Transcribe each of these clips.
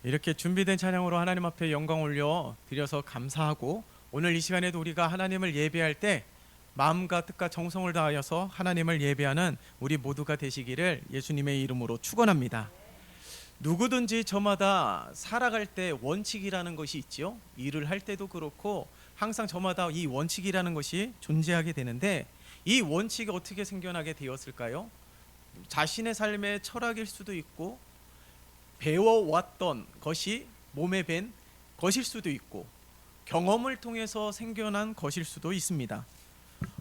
이렇게 준비된 찬양으로 하나님 앞에 영광 올려 드려서 감사하고, 오늘 이 시간에도 우리가 하나님을 예배할 때 마음과 뜻과 정성을 다하여서 하나님을 예배하는 우리 모두가 되시기를 예수님의 이름으로 축원합니다. 누구든지 저마다 살아갈 때 원칙이라는 것이 있지요. 일을 할 때도 그렇고 항상 저마다 이 원칙이라는 것이 존재하게 되는데, 이 원칙이 어떻게 생겨나게 되었을까요? 자신의 삶의 철학일 수도 있고, 배워왔던 것이 몸에 밴 것일 수도 있고, 경험을 통해서 생겨난 것일 수도 있습니다.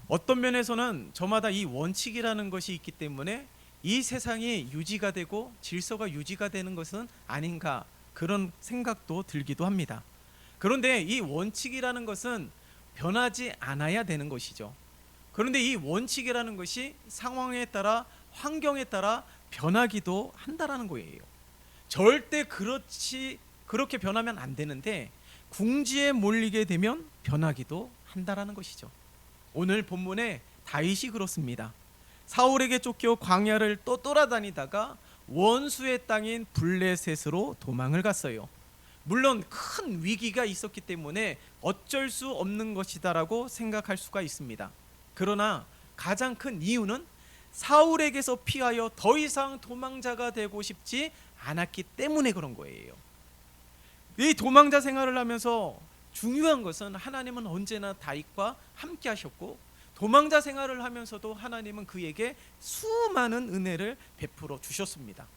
어떤 면에서는 저마다 이 원칙이라는 것이 있기 때문에 이 세상이 유지가 되고 질서가 유지가 되는 것은 아닌가, 그런 생각도 들기도 합니다. 그런데 이 원칙이라는 것은 변하지 않아야 되는 것이죠. 그런데 이 원칙이라는 것이 상황에 따라, 환경에 따라 변하기도 한다라는 거예요. 절대 그렇게 변하면 안 되는데, 궁지에 몰리게 되면 변하기도 한다라는 것이죠. 오늘 본문에 다윗이 그렇습니다. 사울에게 쫓겨 광야를 또 돌아다니다가 원수의 땅인 블레셋으로 도망을 갔어요. 물론 큰 위기가 있었기 때문에 어쩔 수 없는 것이다라고 생각할 수가 있습니다. 그러나 가장 큰 이유는 사울에게서 피하여 더 이상 도망자가 되고 싶지 않았기 때문에 그런 거예요. 이 도망자 생활을 하면서 중요한 것은, 하나님은 언제나 다윗과 함께 하셨고, 도망자 생활을 하면서도 하나님은 그에게 수많은 은혜를 베풀어 주셨습니다.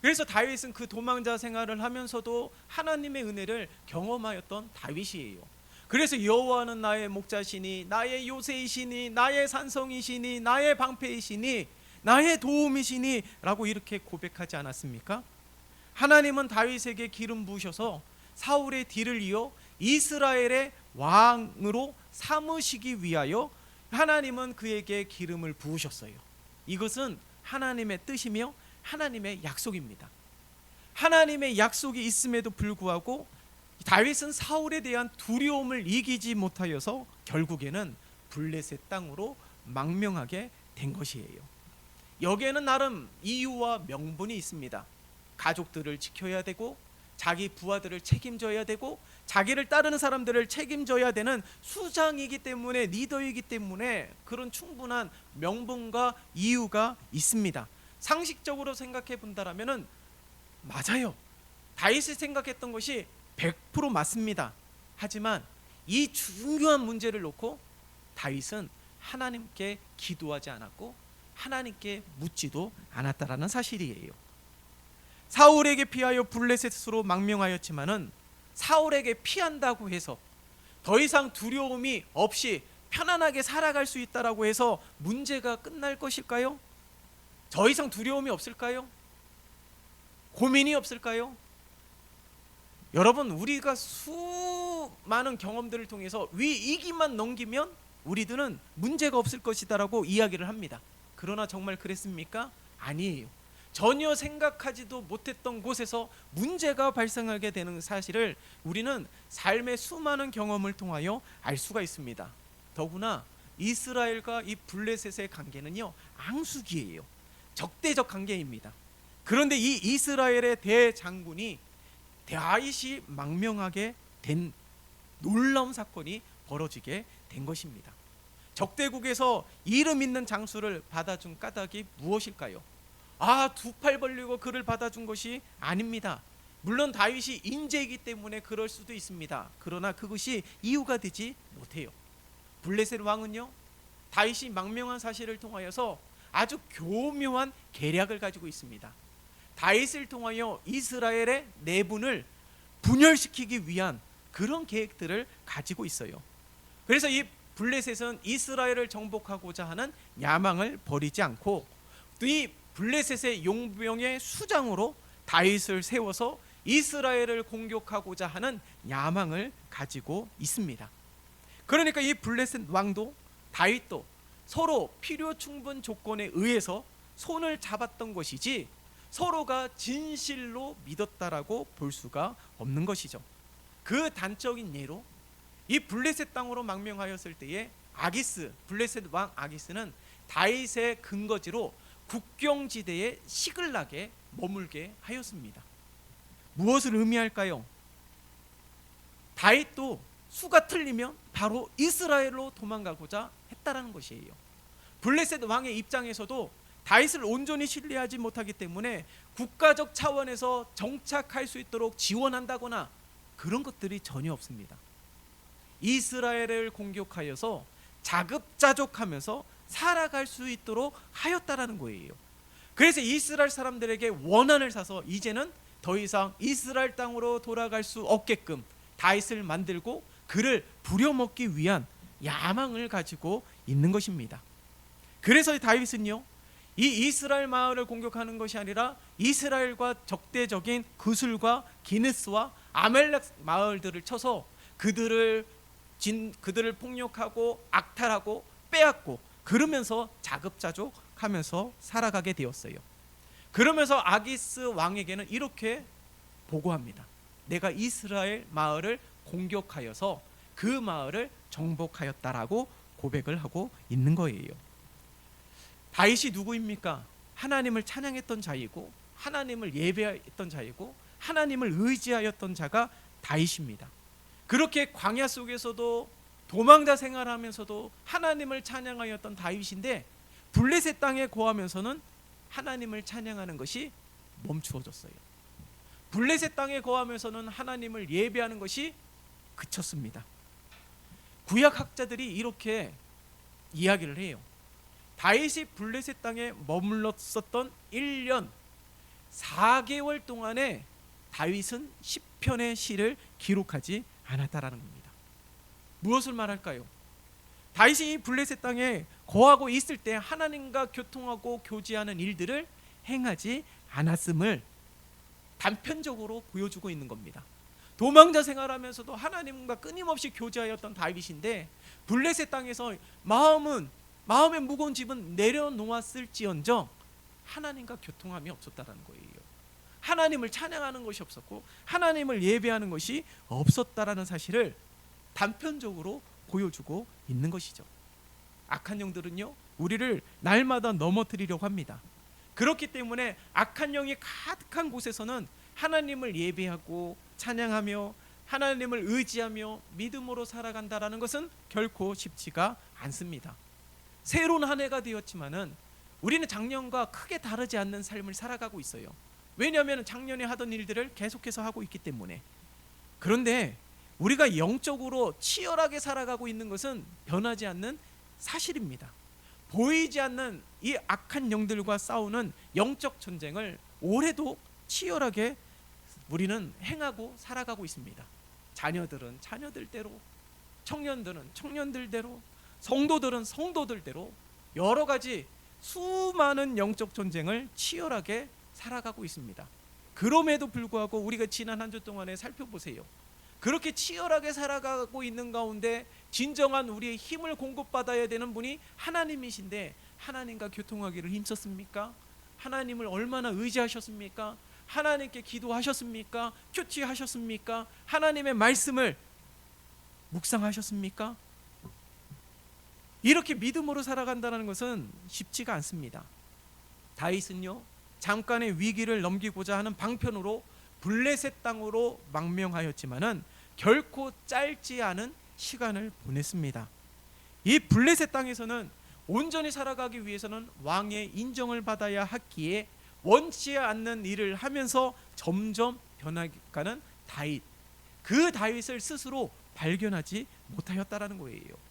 그래서 다윗은 그 도망자 생활을 하면서도 하나님의 은혜를 경험하였던 다윗이에요. 그래서 여호와는 나의 목자시니, 나의 요새이시니, 나의 산성이시니, 나의 방패이시니, 나의 도움이시니 라고 이렇게 고백하지 않았습니까? 하나님은 다윗에게 기름 부으셔서 사울의 뒤를 이어 이스라엘의 왕으로 삼으시기 위하여 하나님은 그에게 기름을 부으셨어요. 이것은 하나님의 뜻이며 하나님의 약속입니다. 하나님의 약속이 있음에도 불구하고 다윗은 사울에 대한 두려움을 이기지 못하여서 결국에는 블레셋 땅으로 망명하게 된 것이에요. 여기에는 나름 이유와 명분이 있습니다. 가족들을 지켜야 되고, 자기 부하들을 책임져야 되고, 자기를 따르는 사람들을 책임져야 되는 수장이기 때문에, 리더이기 때문에 그런 충분한 명분과 이유가 있습니다. 상식적으로 생각해 본다라면은 맞아요. 다윗이 생각했던 것이 100% 맞습니다. 하지만 이 중요한 문제를 놓고 다윗은 하나님께 기도하지 않았고 하나님께 묻지도 않았다라는 사실이에요. 사울에게 피하여 블레셋으로 망명하였지만은, 사울에게 피한다고 해서 더 이상 두려움이 없이 편안하게 살아갈 수 있다라고 해서 문제가 끝날 것일까요? 더 이상 두려움이 없을까요? 고민이 없을까요? 여러분, 우리가 수많은 경험들을 통해서 위기만 넘기면 우리들은 문제가 없을 것이다라고 이야기를 합니다. 그러나 정말 그랬습니까? 아니에요. 전혀 생각하지도 못했던 곳에서 문제가 발생하게 되는 사실을 우리는 삶의 수많은 경험을 통하여 알 수가 있습니다. 더구나 이스라엘과 이 블레셋의 관계는요, 앙숙이에요. 적대적 관계입니다. 그런데 이 이스라엘의 대장군이 다윗이 망명하게 된 놀라운 사건이 벌어지게 된 것입니다. 적대국에서 이름 있는 장수를 받아준 까닭이 무엇일까요? 두 팔 벌리고 그를 받아준 것이 아닙니다. 물론 다윗이 인재이기 때문에 그럴 수도 있습니다. 그러나 그것이 이유가 되지 못해요. 블레셋 왕은요, 다윗이 망명한 사실을 통하여서 아주 교묘한 계략을 가지고 있습니다. 다윗을 통하여 이스라엘의 내분을 분열시키기 위한 그런 계획들을 가지고 있어요. 그래서 이 블레셋은 이스라엘을 정복하고자 하는 야망을 버리지 않고, 이 블레셋의 용병의 수장으로 다윗을 세워서 이스라엘을 공격하고자 하는 야망을 가지고 있습니다. 그러니까 이 블레셋 왕도 다윗도 서로 필요 충분 조건에 의해서 손을 잡았던 것이지, 서로가 진실로 믿었다라고 볼 수가 없는 것이죠. 그 단적인 예로 이 블레셋 땅으로 망명하였을 때에 블레셋 왕 아기스는 다윗의 근거지로 국경지대에 시글락에 머물게 하였습니다. 무엇을 의미할까요? 다윗도 수가 틀리면 바로 이스라엘로 도망가고자 했다라는 것이에요. 블레셋 왕의 입장에서도 다윗을 온전히 신뢰하지 못하기 때문에 국가적 차원에서 정착할 수 있도록 지원한다거나 그런 것들이 전혀 없습니다. 이스라엘을 공격하여서 자급자족하면서 살아갈 수 있도록 하였다라는 거예요. 그래서 이스라엘 사람들에게 원한을 사서 이제는 더 이상 이스라엘 땅으로 돌아갈 수 없게끔 다윗을 만들고 그를 부려먹기 위한 야망을 가지고 있는 것입니다. 그래서 다윗은요, 이 이스라엘 마을을 공격하는 것이 아니라 이스라엘과 적대적인 구슬과 기느스와 아멜렉 마을들을 쳐서 그들을 폭력하고 악탈하고 빼앗고 그러면서 자급자족하면서 살아가게 되었어요. 그러면서 아기스 왕에게는 이렇게 보고합니다. 내가 이스라엘 마을을 공격하여서 그 마을을 정복하였다라고 고백을 하고 있는 거예요. 다윗이 누구입니까? 하나님을 찬양했던 자이고 하나님을 예배했던 자이고 하나님을 의지하였던 자가 다윗입니다. 그렇게 광야 속에서도 도망자 생활하면서도 하나님을 찬양하였던 다윗인데 블레셋 땅에 거하면서는 하나님을 찬양하는 것이 멈추어졌어요. 블레셋 땅에 거하면서는 하나님을 예배하는 것이 그쳤습니다. 구약 학자들이 이렇게 이야기를 해요. 다윗이 블레셋 땅에 머물렀었던 1년 4개월 동안에 다윗은 10편의 시를 기록하지 않았다라는 겁니다. 무엇을 말할까요? 다윗이 블레셋 땅에 거하고 있을 때 하나님과 교통하고 교제하는 일들을 행하지 않았음을 단편적으로 보여주고 있는 겁니다. 도망자 생활하면서도 하나님과 끊임없이 교제하였던 다윗인데 블레셋 땅에서 마음의 무거운 집은 내려놓았을지언정 하나님과 교통함이 없었다라는 거예요. 하나님을 찬양하는 것이 없었고 하나님을 예배하는 것이 없었다라는 사실을 단편적으로 보여주고 있는 것이죠. 악한 영들은요, 우리를 날마다 넘어뜨리려고 합니다. 그렇기 때문에 악한 영이 가득한 곳에서는 하나님을 예배하고 찬양하며 하나님을 의지하며 믿음으로 살아간다라는 것은 결코 쉽지가 않습니다. 새로운 한 해가 되었지만은 우리는 작년과 크게 다르지 않는 삶을 살아가고 있어요. 왜냐하면 작년에 하던 일들을 계속해서 하고 있기 때문에. 그런데 우리가 영적으로 치열하게 살아가고 있는 것은 변하지 않는 사실입니다. 보이지 않는 이 악한 영들과 싸우는 영적 전쟁을 올해도 치열하게 우리는 행하고 살아가고 있습니다. 자녀들은 자녀들대로, 청년들은 청년들대로, 성도들은 성도들대로 여러 가지 수많은 영적 전쟁을 치열하게 살아가고 있습니다. 그럼에도 불구하고 우리가 지난 한 주 동안에 살펴보세요. 그렇게 치열하게 살아가고 있는 가운데 진정한 우리의 힘을 공급받아야 되는 분이 하나님이신데 하나님과 교통하기를 힘썼습니까? 하나님을 얼마나 의지하셨습니까? 하나님께 기도하셨습니까? 큐티하셨습니까? 하나님의 말씀을 묵상하셨습니까? 이렇게 믿음으로 살아간다는 것은 쉽지가 않습니다. 다윗은요, 잠깐의 위기를 넘기고자 하는 방편으로 블레셋 땅으로 망명하였지만은 결코 짧지 않은 시간을 보냈습니다. 이 블레셋 땅에서는 온전히 살아가기 위해서는 왕의 인정을 받아야 했기에 원치 않는 일을 하면서 점점 변해가는 다윗, 그 다윗을 스스로 발견하지 못하였다라는 거예요.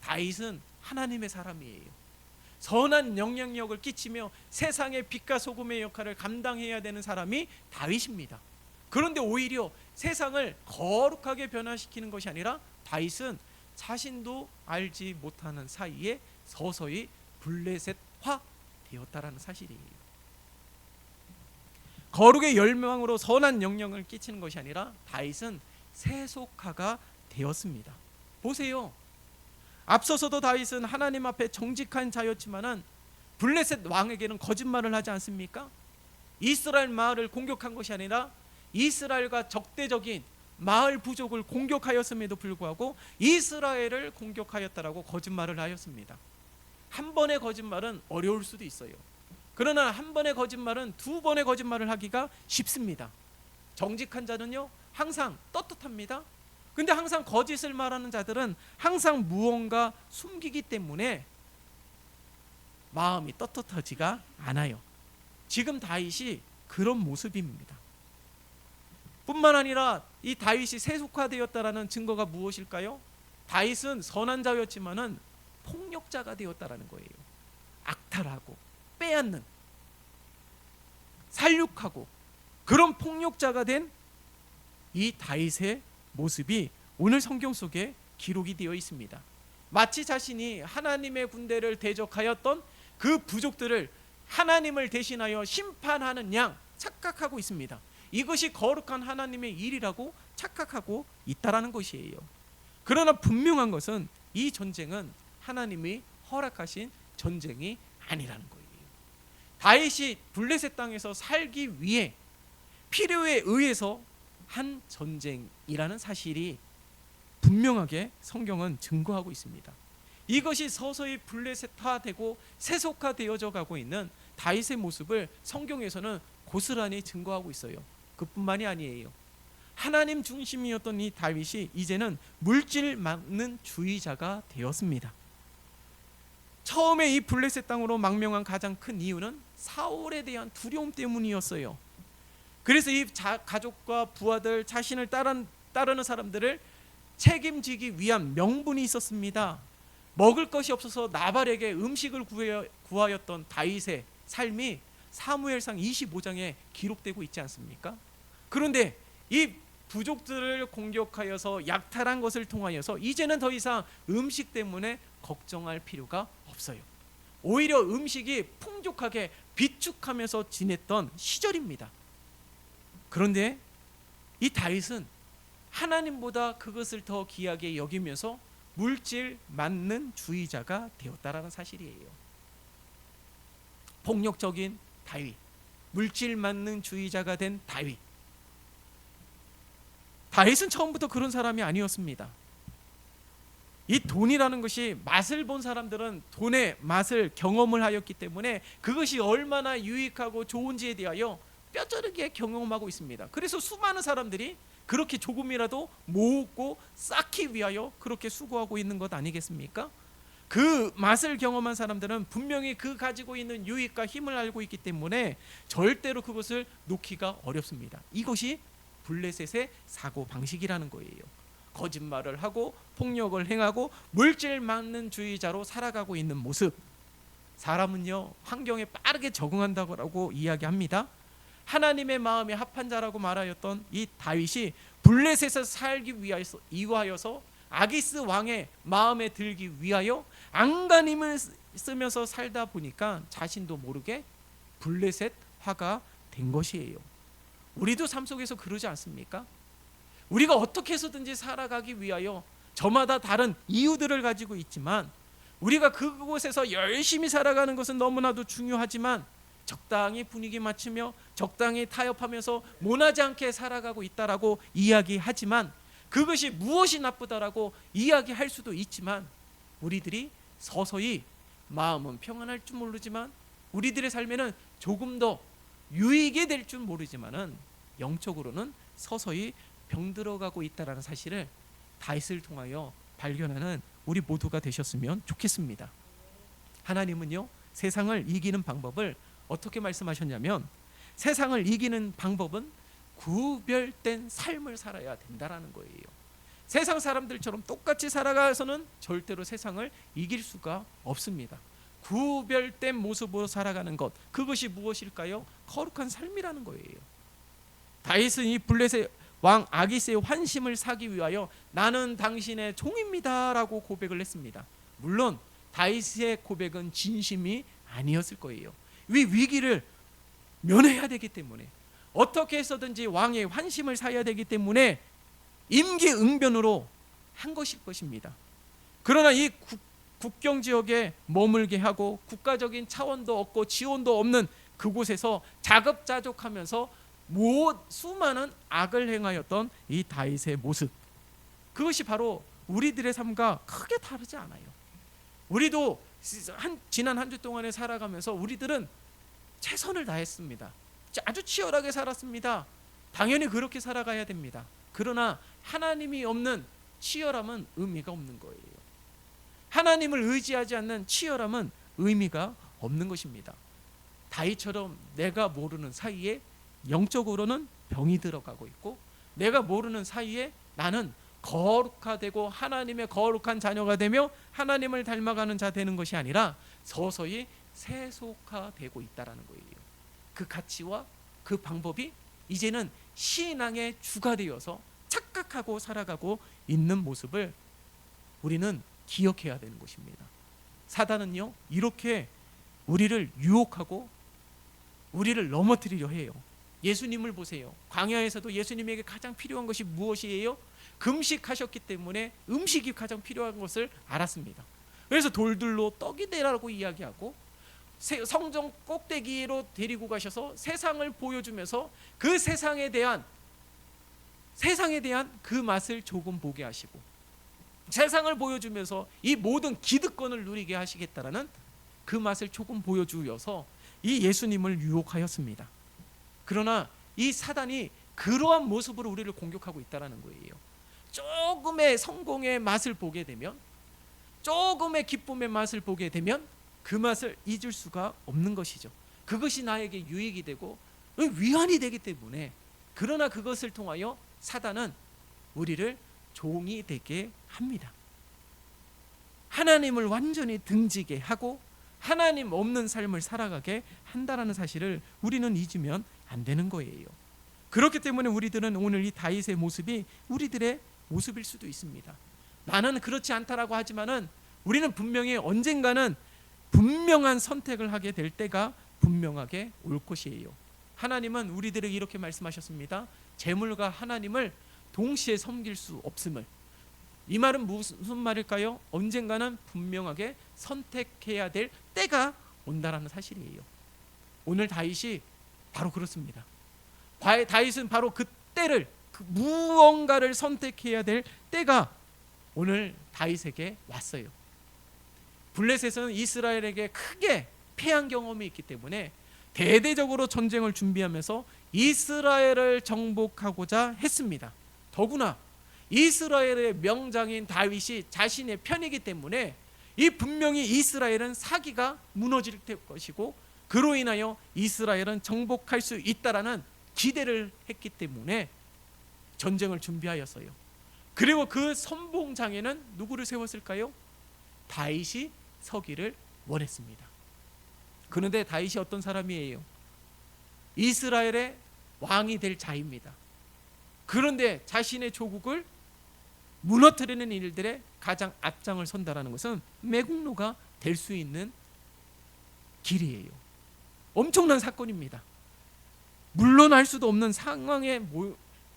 다윗은 하나님의 사람이에요. 선한 영향력을 끼치며 세상의 빛과 소금의 역할을 감당해야 되는 사람이 다윗입니다. 그런데 오히려 세상을 거룩하게 변화시키는 것이 아니라 다윗은 자신도 알지 못하는 사이에 서서히 블레셋화 되었다라는 사실이에요. 거룩의 열망으로 선한 영향을 끼치는 것이 아니라 다윗은 세속화가 되었습니다. 보세요. 앞서서도 다윗은 하나님 앞에 정직한 자였지만은 블레셋 왕에게는 거짓말을 하지 않습니까? 이스라엘 마을을 공격한 것이 아니라 이스라엘과 적대적인 마을 부족을 공격하였음에도 불구하고 이스라엘을 공격하였다라고 거짓말을 하였습니다. 한 번의 거짓말은 어려울 수도 있어요. 그러나 한 번의 거짓말은 두 번의 거짓말을 하기가 쉽습니다. 정직한 자는요 항상 떳떳합니다. 근데 항상 거짓을 말하는 자들은 항상 무언가 숨기기 때문에 마음이 떳떳하지가 않아요. 지금 다윗이 그런 모습입니다. 뿐만 아니라 이 다윗이 세속화되었다라는 증거가 무엇일까요? 다윗은 선한 자였지만은 폭력자가 되었다라는 거예요. 악탈하고 빼앗는, 살육하고 그런 폭력자가 된 이 다윗의 모습이 오늘 성경 속에 기록이 되어 있습니다. 마치 자신이 하나님의 군대를 대적하였던 그 부족들을 하나님을 대신하여 심판하는 양 착각하고 있습니다. 이것이 거룩한 하나님의 일이라고 착각하고 있다라는 것이에요. 그러나 분명한 것은 이 전쟁은 하나님이 허락하신 전쟁이 아니라는 거예요. 다윗이 블레셋 땅에서 살기 위해 필요에 의해서 한 전쟁이라는 사실이 분명하게 성경은 증거하고 있습니다. 이것이 서서히 블레셋화되고 세속화되어져 가고 있는 다윗의 모습을 성경에서는 고스란히 증거하고 있어요. 그뿐만이 아니에요. 하나님 중심이었던 이 다윗이 이제는 물질 막는 주의자가 되었습니다. 처음에 이 블레셋 땅으로 망명한 가장 큰 이유는 사울에 대한 두려움 때문이었어요. 그래서 이 가족과 부하들, 자신을 따르는 사람들을 책임지기 위한 명분이 있었습니다. 먹을 것이 없어서 나발에게 음식을 구하였던 다윗의 삶이 사무엘상 25장에 기록되고 있지 않습니까? 그런데 이 부족들을 공격하여서 약탈한 것을 통하여서 이제는 더 이상 음식 때문에 걱정할 필요가 없어요. 오히려 음식이 풍족하게 비축하면서 지냈던 시절입니다. 그런데 이 다윗은 하나님보다 그것을 더 귀하게 여기면서 물질 맞는 주의자가 되었다라는 사실이에요. 폭력적인 다윗, 물질 맞는 주의자가 된 다윗. 다윗은 처음부터 그런 사람이 아니었습니다. 이 돈이라는 것이 맛을 본 사람들은 돈의 맛을 경험을 하였기 때문에 그것이 얼마나 유익하고 좋은지에 대하여 뼈저리게 경험하고 있습니다. 그래서 수많은 사람들이 그렇게 조금이라도 모으고 쌓기 위하여 그렇게 수고하고 있는 것 아니겠습니까? 그 맛을 경험한 사람들은 분명히 그 가지고 있는 유익과 힘을 알고 있기 때문에 절대로 그것을 놓기가 어렵습니다. 이것이 블레셋의 사고 방식이라는 거예요. 거짓말을 하고 폭력을 행하고 물질 맞는 주의자로 살아가고 있는 모습. 사람은요 환경에 빠르게 적응한다고 이야기합니다. 하나님의 마음에 합한 자라고 말하였던 이 다윗이 블레셋에서 살기 위하여서 아기스 왕의 마음에 들기 위하여 안간힘을 쓰면서 살다 보니까 자신도 모르게 블레셋화가 된 것이에요. 우리도 삶 속에서 그러지 않습니까? 우리가 어떻게 해서든지 살아가기 위하여 저마다 다른 이유들을 가지고 있지만 우리가 그곳에서 열심히 살아가는 것은 너무나도 중요하지만 적당히 분위기 맞추며 적당히 타협하면서 모나지 않게 살아가고 있다라고 이야기하지만 그것이 무엇이 나쁘다라고 이야기할 수도 있지만 우리들이 서서히 마음은 평안할 줄 모르지만 우리들의 삶에는 조금 더 유익이 될 줄 모르지만은 영적으로는 서서히 병들어가고 있다라는 사실을 다윗을 통하여 발견하는 우리 모두가 되셨으면 좋겠습니다. 하나님은요 세상을 이기는 방법을 어떻게 말씀하셨냐면 세상을 이기는 방법은 구별된 삶을 살아야 된다라는 거예요. 세상 사람들처럼 똑같이 살아가서는 절대로 세상을 이길 수가 없습니다. 구별된 모습으로 살아가는 것, 그것이 무엇일까요? 거룩한 삶이라는 거예요. 다윗은 이 블레셋 왕 아기스의 환심을 사기 위하여 나는 당신의 종입니다 라고 고백을 했습니다. 물론 다윗의 고백은 진심이 아니었을 거예요. 이 위기를 면해야 되기 때문에 어떻게 해서든지 왕의 환심을 사야 되기 때문에 임기응변으로 한 것일 것입니다. 그러나 이 국경 지역에 머물게 하고 국가적인 차원도 없고 지원도 없는 그곳에서 자급자족하면서 수많은 악을 행하였던 이 다윗의 모습, 그것이 바로 우리들의 삶과 크게 다르지 않아요. 우리도 지난 한 주 동안에 살아가면서 우리들은 최선을 다했습니다. 아주 치열하게 살았습니다. 당연히 그렇게 살아가야 됩니다. 그러나 하나님이 없는 치열함은 의미가 없는 거예요. 하나님을 의지하지 않는 치열함은 의미가 없는 것입니다. 다윗처럼 내가 모르는 사이에 영적으로는 병이 들어가고 있고, 내가 모르는 사이에 나는 거룩화되고 하나님의 거룩한 자녀가 되며 하나님을 닮아가는 자 되는 것이 아니라 서서히 세속화되고 있다는 거예요. 그 가치와 그 방법이 이제는 신앙의 주가 되어서 착각하고 살아가고 있는 모습을 우리는 기억해야 되는 것입니다. 사단은요, 이렇게 우리를 유혹하고 우리를 넘어뜨리려 해요. 예수님을 보세요. 광야에서도 예수님에게 가장 필요한 것이 무엇이에요? 금식하셨기 때문에 음식이 가장 필요한 것을 알았습니다. 그래서 돌들로 떡이 되라고 이야기하고 성전 꼭대기로 데리고 가셔서 세상을 보여주면서 그 세상에 대한 그 맛을 조금 보게 하시고, 세상을 보여주면서 이 모든 기득권을 누리게 하시겠다라는 그 맛을 조금 보여주어서 이 예수님을 유혹하였습니다. 그러나 이 사단이 그러한 모습으로 우리를 공격하고 있다는 거예요. 조금의 성공의 맛을 보게 되면, 조금의 기쁨의 맛을 보게 되면 그 맛을 잊을 수가 없는 것이죠. 그것이 나에게 유익이 되고 위안이 되기 때문에. 그러나 그것을 통하여 사단은 우리를 종이 되게 합니다. 하나님을 완전히 등지게 하고 하나님 없는 삶을 살아가게 한다는 사실을 우리는 잊으면 안 되는 거예요. 그렇기 때문에 우리들은 오늘 이 다윗의 모습이 우리들의 모습일 수도 있습니다. 나는 그렇지 않다라고 하지만은 우리는 분명히 언젠가는 분명한 선택을 하게 될 때가 분명하게 올 것이에요. 하나님은 우리들에게 이렇게 말씀하셨습니다. 재물과 하나님을 동시에 섬길 수 없음을. 이 말은 무슨 말일까요? 언젠가는 분명하게 선택해야 될 때가 온다라는 사실이에요. 오늘 다윗이 바로 그렇습니다. 다윗은 바로 그 때를, 무언가를 선택해야 될 때가 오늘 다윗에게 왔어요. 블레셋은 이스라엘에게 크게 패한 경험이 있기 때문에 대대적으로 전쟁을 준비하면서 이스라엘을 정복하고자 했습니다. 더구나 이스라엘의 명장인 다윗이 자신의 편이기 때문에 이 분명히 이스라엘은 사기가 무너질 것이고, 그로 인하여 이스라엘은 정복할 수 있다라는 기대를 했기 때문에 전쟁을 준비하였어요. 그리고 그 선봉장에는 누구를 세웠을까요? 다윗이 서기를 원했습니다. 그런데 다윗이 어떤 사람이에요? 이스라엘의 왕이 될 자입니다. 그런데 자신의 조국을 무너뜨리는 일들에 가장 앞장을 선다라는 것은 매국노가 될 수 있는 길이에요. 엄청난 사건입니다. 물러날 수도 없는 상황에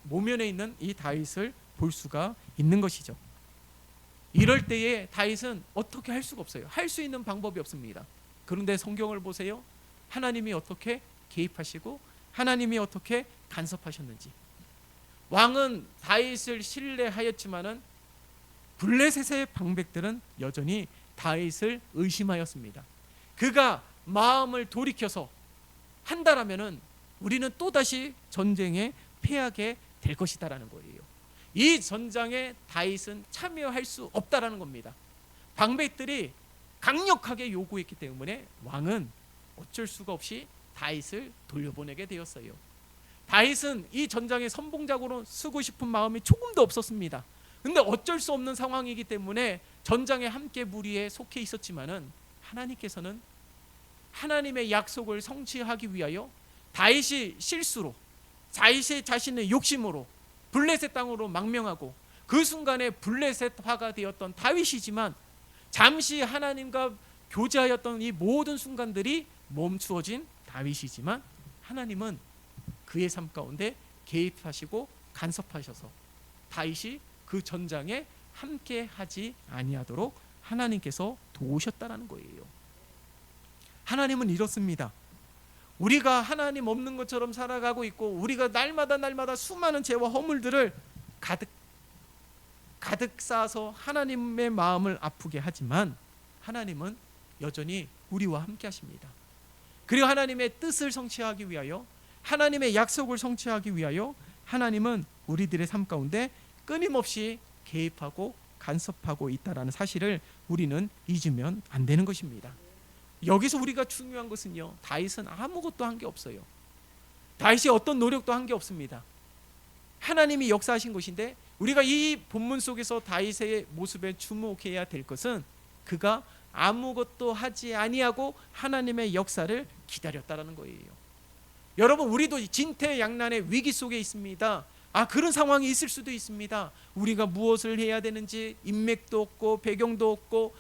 모면에 있는 이 다윗을 볼 수가 있는 것이죠. 이럴 때에 다윗은 어떻게 할 수가 없어요. 할 수 있는 방법이 없습니다. 그런데 성경을 보세요. 하나님이 어떻게 개입하시고 하나님이 어떻게 간섭하셨는지. 왕은 다윗을 신뢰하였지만은 블레셋의 방백들은 여전히 다윗을 의심하였습니다. 그가 마음을 돌이켜서 한다라면은 우리는 또다시 전쟁에 패하게 될 것이다라는 거예요. 이 전장에 다윗은 참여할 수 없다라는 겁니다. 방백들이 강력하게 요구했기 때문에 왕은 어쩔 수가 없이 다윗을 돌려보내게 되었어요. 다윗은 이 전장에 선봉장으로 쓰고 싶은 마음이 조금도 없었습니다. 근데 어쩔 수 없는 상황이기 때문에 전장에 함께 무리에 속해 있었지만은 하나님께서는 하나님의 약속을 성취하기 위하여 다윗이 실수로, 다윗이 자신의 욕심으로 블레셋 땅으로 망명하고 그 순간에 블레셋화가 되었던 다윗이지만 잠시 하나님과 교제하였던 이 모든 순간들이 멈추어진 다윗이지만 하나님은 그의 삶 가운데 개입하시고 간섭하셔서 다윗이 그 전장에 함께 하지 아니하도록 하나님께서 도우셨다는 거예요. 하나님은 이렇습니다. 우리가 하나님 없는 것처럼 살아가고 있고 우리가 날마다 수많은 죄와 허물들을 가득 쌓아서 하나님의 마음을 아프게 하지만 하나님은 여전히 우리와 함께 하십니다. 그리고 하나님의 뜻을 성취하기 위하여 하나님의 약속을 성취하기 위하여 하나님은 우리들의 삶 가운데 끊임없이 개입하고 간섭하고 있다라는 사실을 우리는 잊으면 안 되는 것입니다. 여기서 우리가 중요한 것은요, 다윗은 아무것도 한 게 없어요. 다윗이 어떤 노력도 한 게 없습니다. 하나님이 역사하신 것인데, 우리가 이 본문 속에서 다윗의 모습에 주목해야 될 것은 그가 아무것도 하지 아니하고 하나님의 역사를 기다렸다라는 거예요. 여러분, 우리도 진퇴양난의 위기 속에 있습니다. 그런 상황이 있을 수도 있습니다. 우리가 무엇을 해야 되는지 인맥도 없고 배경도 없고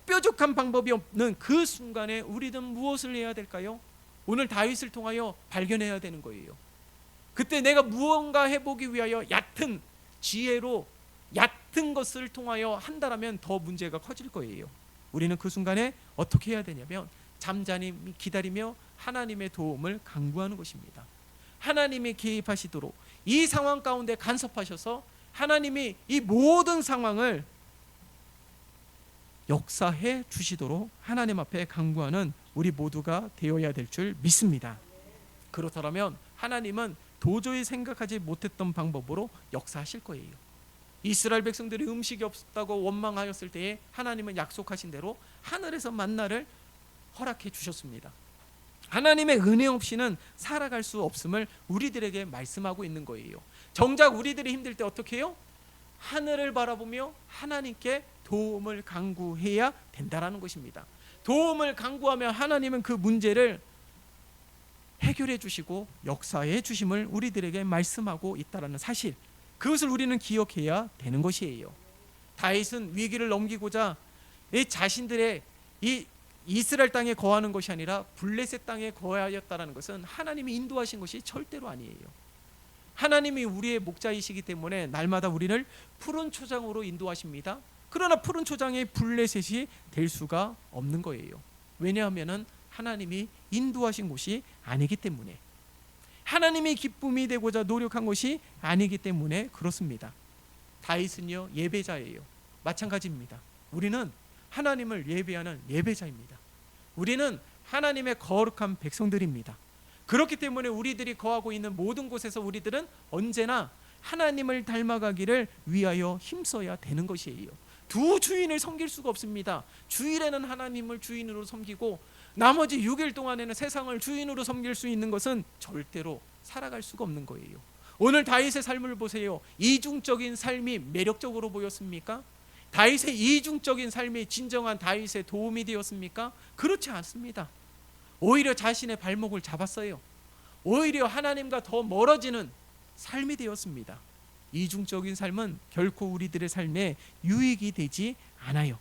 뾰족한 방법이 없는 그 순간에 우리는 무엇을 해야 될까요? 오늘 다윗을 통하여 발견해야 되는 거예요. 그때 내가 무언가 해보기 위하여 얕은 지혜로 얕은 것을 통하여 한다라면 더 문제가 커질 거예요. 우리는 그 순간에 어떻게 해야 되냐면 잠잠히 기다리며 하나님의 도움을 간구하는 것입니다. 하나님이 개입하시도록 이 상황 가운데 간섭하셔서 하나님이 이 모든 상황을 역사해 주시도록 하나님 앞에 간구하는 우리 모두가 되어야 될 줄 믿습니다. 그렇다면 하나님은 도저히 생각하지 못했던 방법으로 역사하실 거예요. 이스라엘 백성들이 음식이 없다고 원망하였을 때에 하나님은 약속하신 대로 하늘에서 만나를 허락해 주셨습니다. 하나님의 은혜 없이는 살아갈 수 없음을 우리들에게 말씀하고 있는 거예요. 정작 우리들이 힘들 때 어떻게 해요? 하늘을 바라보며 하나님께 도움을 간구해야 된다라는 것입니다. 도움을 간구하며 하나님은 그 문제를 해결해 주시고 역사해 주심을 우리들에게 말씀하고 있다라는 사실, 그것을 우리는 기억해야 되는 것이에요. 다윗은 위기를 넘기고자 이 자신들의 이 이스라엘 땅에 거하는 것이 아니라 블레셋 땅에 거하였다는 것은 하나님이 인도하신 것이 절대로 아니에요. 하나님이 우리의 목자이시기 때문에 날마다 우리를 푸른 초장으로 인도하십니다. 그러나 푸른 초장의 블레셋이 될 수가 없는 거예요. 왜냐하면 하나님이 인도하신 곳이 아니기 때문에, 하나님의 기쁨이 되고자 노력한 것이 아니기 때문에 그렇습니다. 다윗은요, 예배자예요. 마찬가지입니다. 우리는 하나님을 예배하는 예배자입니다. 우리는 하나님의 거룩한 백성들입니다. 그렇기 때문에 우리들이 거하고 있는 모든 곳에서 우리들은 언제나 하나님을 닮아가기를 위하여 힘써야 되는 것이에요. 두 주인을 섬길 수가 없습니다. 주일에는 하나님을 주인으로 섬기고 나머지 6일 동안에는 세상을 주인으로 섬길 수 있는 것은 절대로 살아갈 수가 없는 거예요. 오늘 다윗의 삶을 보세요. 이중적인 삶이 매력적으로 보였습니까? 다윗의 이중적인 삶이 진정한 다윗의 도움이 되었습니까? 그렇지 않습니다. 오히려 자신의 발목을 잡았어요. 오히려 하나님과 더 멀어지는 삶이 되었습니다. 이중적인 삶은 결코 우리들의 삶에 유익이 되지 않아요.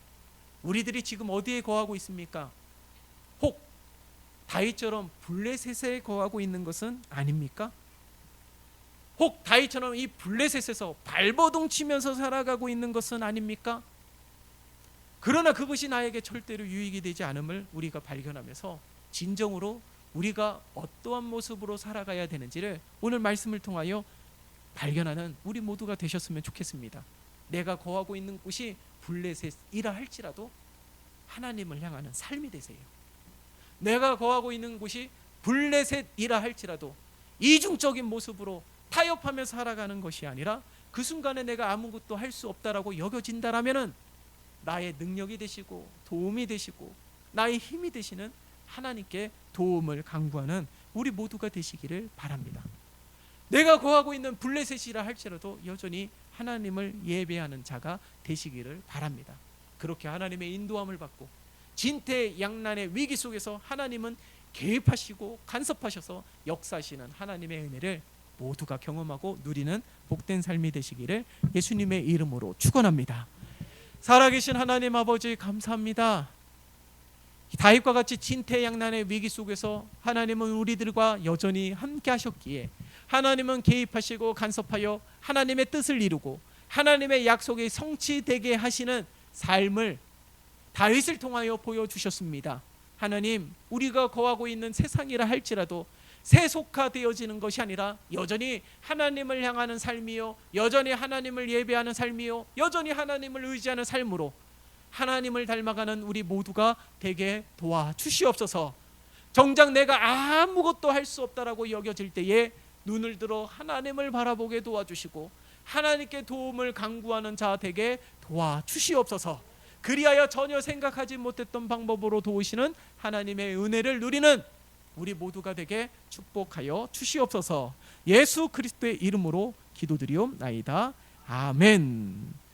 우리들이 지금 어디에 거하고 있습니까? 혹 다윗처럼 블레셋에 거하고 있는 것은 아닙니까? 혹 다윗처럼 이 블레셋에서 발버둥 치면서 살아가고 있는 것은 아닙니까? 그러나 그것이 나에게 절대로 유익이 되지 않음을 우리가 발견하면서 진정으로 우리가 어떠한 모습으로 살아가야 되는지를 오늘 말씀을 통하여 발견하는 우리 모두가 되셨으면 좋겠습니다. 내가 거하고 있는 곳이 블레셋이라 할지라도 하나님을 향하는 삶이 되세요. 내가 거하고 있는 곳이 블레셋이라 할지라도 이중적인 모습으로 타협하며 살아가는 것이 아니라 그 순간에 내가 아무것도 할 수 없다라고 여겨진다라면은 나의 능력이 되시고 도움이 되시고 나의 힘이 되시는 하나님께 도움을 간구하는 우리 모두가 되시기를 바랍니다. 내가 거하고 있는 블레셋이라 할지라도 여전히 하나님을 예배하는 자가 되시기를 바랍니다. 그렇게 하나님의 인도함을 받고 진퇴양난의 위기 속에서 하나님은 개입하시고 간섭하셔서 역사하시는 하나님의 은혜를 모두가 경험하고 누리는 복된 삶이 되시기를 예수님의 이름으로 축원합니다. 살아계신 하나님 아버지, 감사합니다. 다윗과 같이 진퇴양난의 위기 속에서 하나님은 우리들과 여전히 함께 하셨기에 하나님은 개입하시고 간섭하여 하나님의 뜻을 이루고 하나님의 약속이 성취되게 하시는 삶을 다윗을 통하여 보여주셨습니다. 하나님, 우리가 거하고 있는 세상이라 할지라도 세속화되어지는 것이 아니라 여전히 하나님을 향하는 삶이요, 여전히 하나님을 예배하는 삶이요, 여전히 하나님을 의지하는 삶으로 하나님을 닮아가는 우리 모두가 되게 도와주시옵소서. 정작 내가 아무것도 할 수 없다라고 여겨질 때에 눈을 들어 하나님을 바라보게 도와주시고 하나님께 도움을 간구하는 자 되게 도와주시옵소서. 그리하여 전혀 생각하지 못했던 방법으로 도우시는 하나님의 은혜를 누리는 우리 모두가 되게 축복하여 주시옵소서. 예수 그리스도의 이름으로 기도드리옵나이다. 아멘.